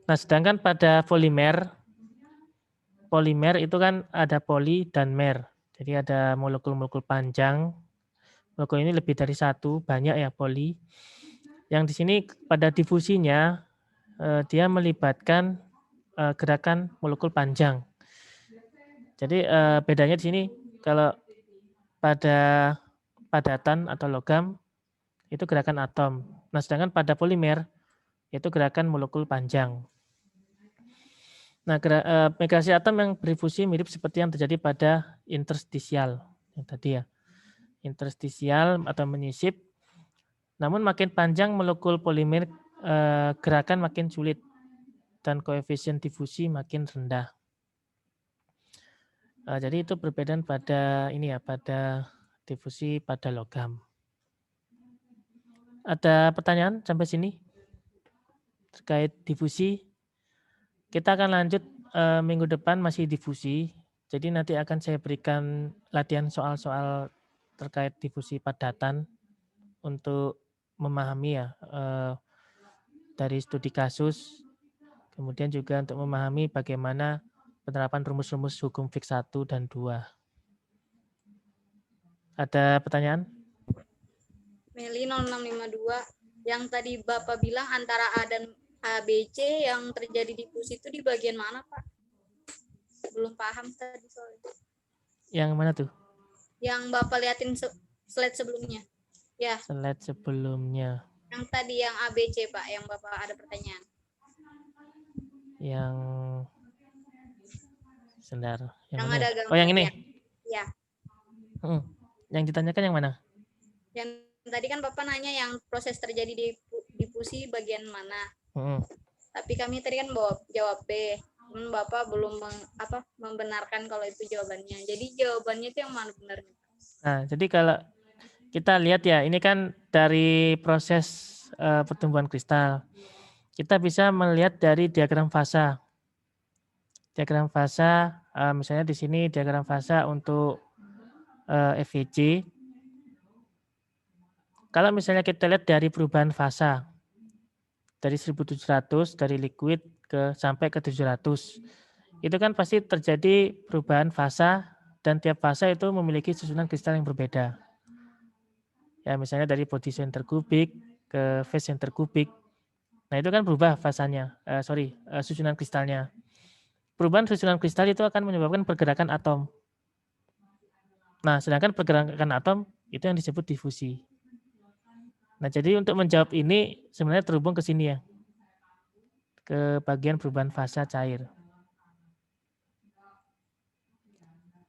A: Nah, sedangkan pada polimer itu kan ada poli dan mer. Jadi ada molekul-molekul panjang. Molekul ini lebih dari satu, banyak ya poli. Yang di sini pada difusinya dia melibatkan gerakan molekul panjang. Jadi bedanya di sini kalau pada padatan atau logam itu gerakan atom. Nah, sedangkan pada polimer itu gerakan molekul panjang. Nah, migrasi atom yang berdifusi mirip seperti yang terjadi pada interstisial yang tadi ya. Interstisial atau menyisip. Namun makin panjang molekul polimer, gerakan makin sulit dan koefisien difusi makin rendah. Jadi itu perbedaan pada ini ya, pada difusi pada logam. Ada pertanyaan sampai sini terkait difusi? Kita akan lanjut minggu depan masih difusi. Jadi nanti akan saya berikan latihan soal-soal terkait difusi padatan untuk memahami ya dari studi kasus, Kemudian juga untuk memahami bagaimana penerapan rumus-rumus hukum fix 1 dan 2. Ada pertanyaan?
G: Meli 0652, yang tadi Bapak bilang antara A dan ABC yang terjadi difusi itu di bagian mana, Pak? Belum paham tadi soalnya.
A: Yang mana tuh?
G: Yang Bapak liatin slide sebelumnya. Ya,
A: Slide sebelumnya.
G: yang tadi yang ABC, Pak, yang Bapak ada pertanyaan.
A: Yang sebentar.
G: Yang
A: mana
G: ada
A: ya?
G: gambar.
A: Oh, yang ini.
G: Ya.
A: Yang ditanyakan yang mana?
G: Yang tadi kan Bapak nanya yang proses terjadi di difusi bagian mana. Tapi kami tadi kan jawab B. Bapak belum membenarkan kalau itu jawabannya. Jadi jawabannya itu yang mana benar?
A: Nah, jadi kalau kita lihat ya, ini kan dari proses pertumbuhan kristal. Kita bisa melihat dari diagram fasa. Diagram fasa, misalnya di sini diagram fasa untuk FVC. Kalau misalnya kita lihat dari perubahan fasa, dari 1700 dari liquid sampai ke 700. Itu kan pasti terjadi perubahan fasa dan tiap fasa itu memiliki susunan kristal yang berbeda. Ya, misalnya dari body center kubik ke phase center kubik. Nah, itu kan berubah fasanya. Susunan kristalnya. Perubahan susunan kristal itu akan menyebabkan pergerakan atom. Nah, sedangkan pergerakan atom itu yang disebut difusi. Nah, jadi untuk menjawab ini sebenarnya terhubung ke sini ya. Ke bagian perubahan fasa cair.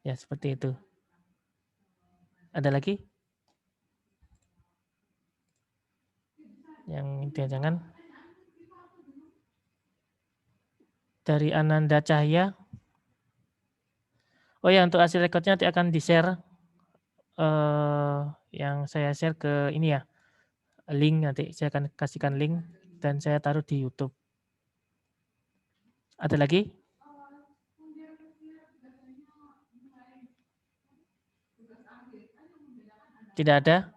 A: Ya, seperti itu. Ada lagi? Yang jangan dari Ananda Cahya. Oh ya, untuk hasil rekodnya nanti akan di-share. Yang saya share ke ini ya. Link nanti saya akan kasihkan link dan saya taruh di YouTube. Ada lagi? Tidak ada?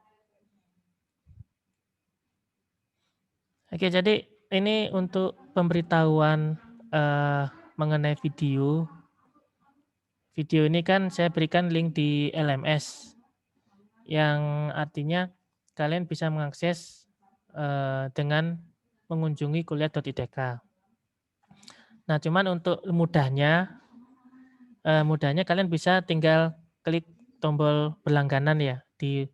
A: Oke, jadi ini untuk pemberitahuan mengenai video. Video ini kan saya berikan link di LMS, yang artinya kalian bisa mengakses dengan mengunjungi kuliah.idk. Nah, cuman untuk mudahnya kalian bisa tinggal klik tombol berlangganan ya di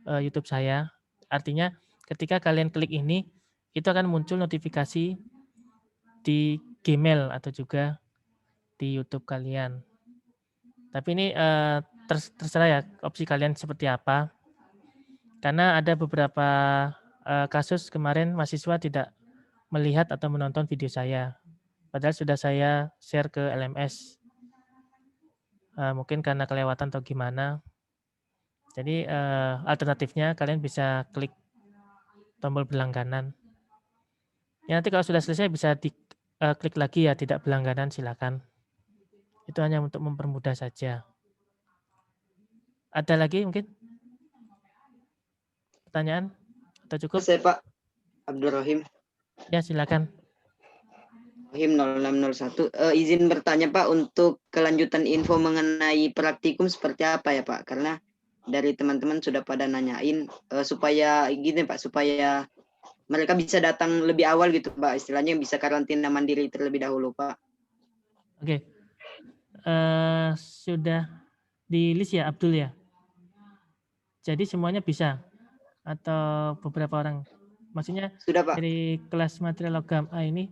A: YouTube saya. Artinya ketika kalian klik ini, itu akan muncul notifikasi di Gmail atau juga di YouTube kalian. Tapi ini terserah ya opsi kalian seperti apa. Karena ada beberapa kasus kemarin mahasiswa tidak melihat atau menonton video saya. Padahal sudah saya share ke LMS. Mungkin karena kelewatan atau gimana. Jadi alternatifnya kalian bisa klik tombol berlangganan. Ya, nanti kalau sudah selesai bisa klik lagi ya, tidak berlangganan silakan. Itu hanya untuk mempermudah saja. Ada lagi mungkin? Pertanyaan? Atau cukup?
E: Saya Pak Abdul Rahim.
A: Ya, silakan.
E: Rahim 0601. Izin bertanya Pak, untuk kelanjutan info mengenai praktikum seperti apa ya Pak? Karena dari teman-teman sudah pada nanyain supaya gini Pak, supaya mereka bisa datang lebih awal gitu Pak, istilahnya bisa karantina mandiri terlebih dahulu Pak.
A: Oke. Sudah di list ya Abdul ya? Jadi semuanya bisa? Atau beberapa orang? Maksudnya
E: sudah Pak.
A: Dari kelas material logam A ini,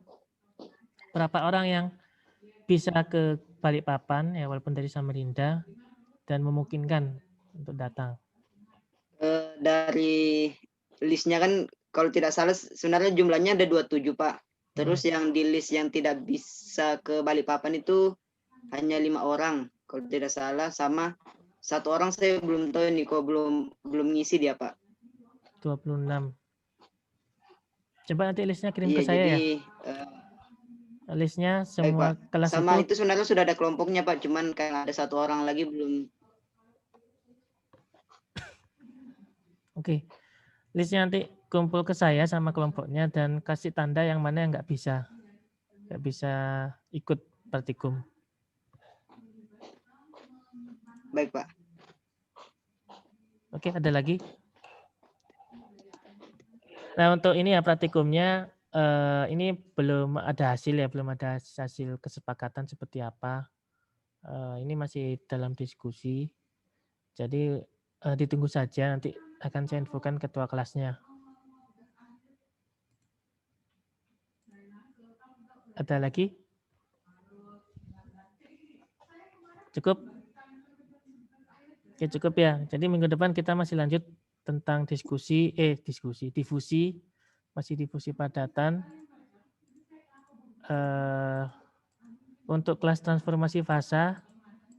A: berapa orang yang bisa ke Balikpapan ya, walaupun dari Samarinda, dan memungkinkan untuk datang?
E: Dari listnya kan kalau tidak salah sebenarnya jumlahnya ada 27 Pak. Terus yang di list yang tidak bisa ke Balikpapan itu hanya 5 orang kalau tidak salah, sama 1 orang saya belum tahu nih kok belum ngisi dia Pak.
A: 26. Coba nanti listnya kirim ke
E: Iya,
A: saya
E: jadi,
A: ya. Listnya semua
E: Pak.
A: kelas
E: sama
A: itu.
E: itu sebenarnya sudah ada kelompoknya Pak, cuman kayak ada 1 orang lagi belum.
A: Oke. Listnya nanti kumpul ke saya sama kelompoknya dan kasih tanda yang mana yang nggak bisa. nggak bisa ikut praktikum.
E: Baik, Pak.
A: Oke, ada lagi? Nah, untuk ini ya praktikumnya ini belum ada hasil ya, belum ada hasil kesepakatan seperti apa. Ini masih dalam diskusi. Jadi ditunggu saja, nanti akan saya infokan ketua kelasnya. Ada lagi? Cukup? Oke, cukup ya. Jadi minggu depan kita masih lanjut tentang difusi, masih difusi padatan. Untuk kelas transformasi fasa,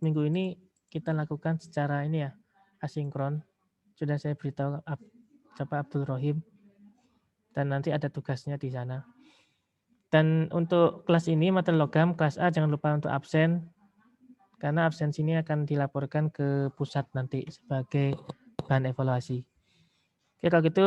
A: minggu ini kita lakukan secara ini ya, asinkron. Sudah saya beritahu Bapak Abdul Rohim. Dan nanti ada tugasnya di sana. Dan untuk kelas ini, materi logam, kelas A jangan lupa untuk absen. Karena absensi ini akan dilaporkan ke pusat nanti sebagai bahan evaluasi. Oke, kalau gitu